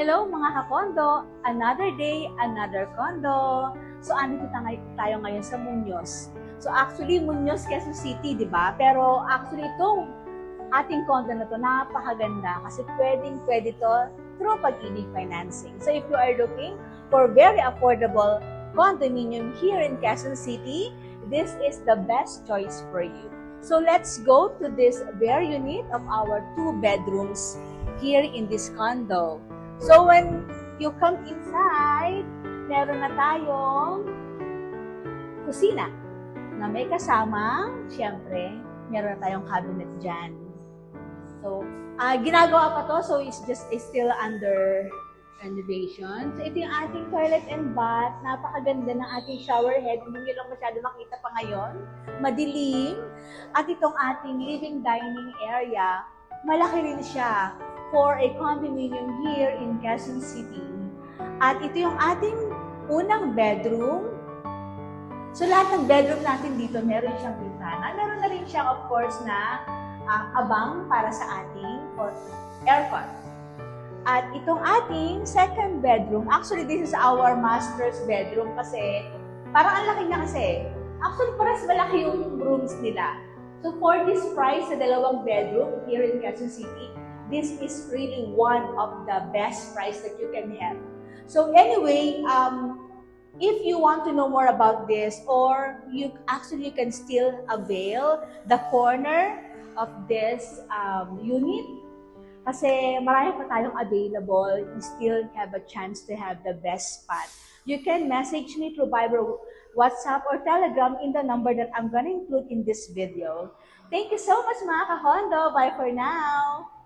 Hello mga kakondo! Another day, another condo. So, andito tayo ngayon sa Muñoz. So, actually, Muñoz, Quezon City, di ba? Pero actually, itong ating condo na to, napakaganda kasi pwedeng-pwede to through Pag-ibig Financing. So, if you are looking for very affordable condominium here in Quezon City, this is the best choice for you. So, let's go to this bare unit of our 2 bedrooms here in this condo. So, when you come inside, meron na tayong kusina na may kasamang, syempre, meron na tayong cabinet dyan. So, ginagawa pa to, so it's still under renovation. So, ito yung ating toilet and bath. Napakaganda ng ating shower head. Hindi nyo lang masyado makita pa ngayon. Madilim. At itong ating living dining area, malaki rin siya for a condominium here in Quezon City. At ito yung ating unang bedroom. So lahat ng bedroom natin dito, meron siyang bintana. Meron na rin siyang, of course, na abang para sa ating aircon. At itong ating second bedroom, actually this is our master's bedroom kasi parang ang laki niya kasi. Actually, parang malaki yung rooms nila. So for this price sa dalawang bedroom here in Quezon City, this is really one of the best price that you can have. So anyway, if you want to know more about this, or you can still avail the corner of this unit, kasi marami pa tayong available, you still have a chance to have the best spot. You can message me through Viber, WhatsApp, or Telegram in the number that I'm going to include in this video. Thank you so much mga kahondo. Bye for now!